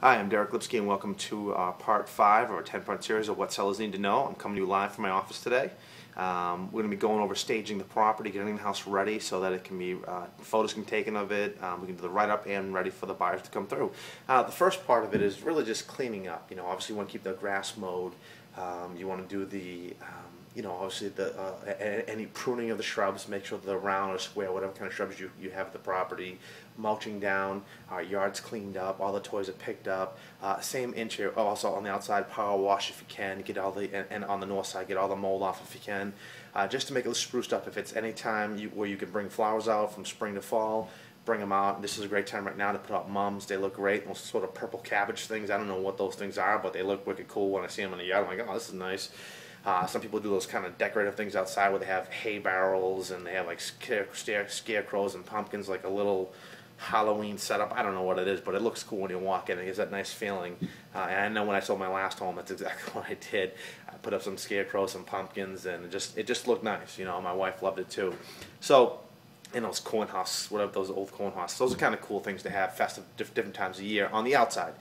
Hi, I'm Deric LIpski, and welcome to part 5 of our 10-part series of what sellers need to know. I'm coming to you live from my office today. We're going to be going over staging the property, getting the house ready so that it can be photos can be taken of it. We can do the write-up and ready for the buyers to come through. The first part of it is really just cleaning up. Obviously you want to keep the grass mowed. You want to do the obviously any pruning of the shrubs, make sure they're round or square, whatever kind of shrubs you have at the property, mulching down, our yard's cleaned up, all the toys are picked up, same interior, also on the outside, power wash if you can, get all the, and on the north side, get all the mold off if you can, just to make it spruced up. If it's any time where you can bring flowers out from spring to fall, bring them out. This is a great time right now to put out mums. They look great. Those sort of purple cabbage things. I don't know what those things are, but they look wicked cool when I see them in the yard. I'm like, oh, this is nice. Some people do those kind of decorative things outside where they have hay barrels and they have like scarecrows and pumpkins, like a little Halloween setup. I don't know what it is, but it looks cool when you walk in. It gives that nice feeling. And I know when I sold my last home, that's exactly what I did. I put up some scarecrows, some pumpkins, and it just looked nice. My wife loved it too. So, those corn husks, whatever, those old corn husks, those are kind of cool things to have festive different times of year on the outside.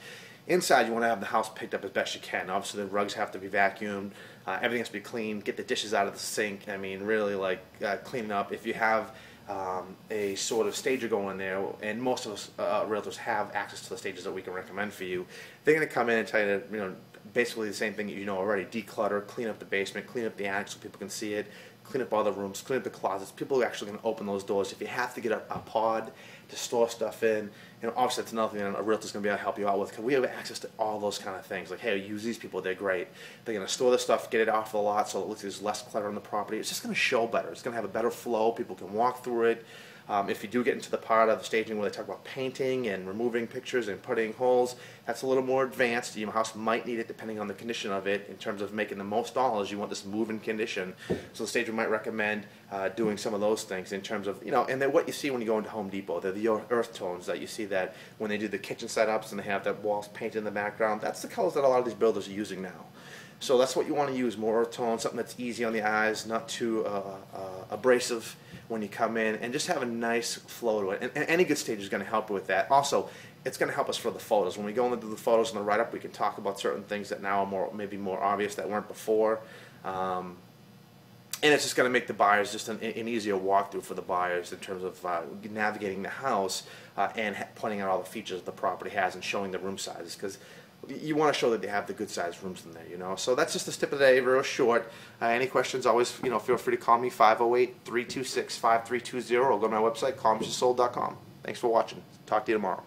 Inside, you want to have the house picked up as best you can. Obviously, the rugs have to be vacuumed. Everything has to be cleaned. Get the dishes out of the sink. I mean, really, cleaning up. If you have a sort of stager going there, and most of us realtors have access to the stages that we can recommend for you, they're going to come in and tell you that, basically the same thing that you know already. Declutter, clean up the basement, clean up the attic so people can see it, clean up all the rooms, clean up the closets. People are actually going to open those doors. If you have to get a pod to store stuff in, obviously that's another thing that a realtor's going to be able to help you out with, because we have access to all those kind of things. Like, hey, use these people, they're great. They're going to store the stuff, get it off the lot so it looks like there's less clutter on the property. It's just going to show better. It's going to have a better flow. People can walk through it. If you do get into the part of the staging where they talk about painting and removing pictures and putting holes, that's a little more advanced. Your house might need it depending on the condition of it. In terms of making the most dollars, you want this move-in condition. So the stager might recommend doing some of those things in terms of, and then what you see when you go into Home Depot, they're the earth tones that you see that when they do the kitchen setups and they have that walls painted in the background. That's the colors that a lot of these builders are using now. So that's what you want to use, more earth tone, something that's easy on the eyes, not too abrasive when you come in, and just have a nice flow to it. And any good stage is going to help with that. Also, it's going to help us for the photos. When we go into the photos and the write-up, we can talk about certain things that now are maybe more obvious that weren't before. And it's just going to make the buyers just an easier walkthrough for the buyers in terms of navigating the house and pointing out all the features the property has and showing the room sizes, because you want to show that they have the good sized rooms in there, So that's just the tip of the day, real short. Any questions, always, feel free to call me, 508-326-5320, or go to my website, calmsyoursoul.com. Thanks for watching. Talk to you tomorrow.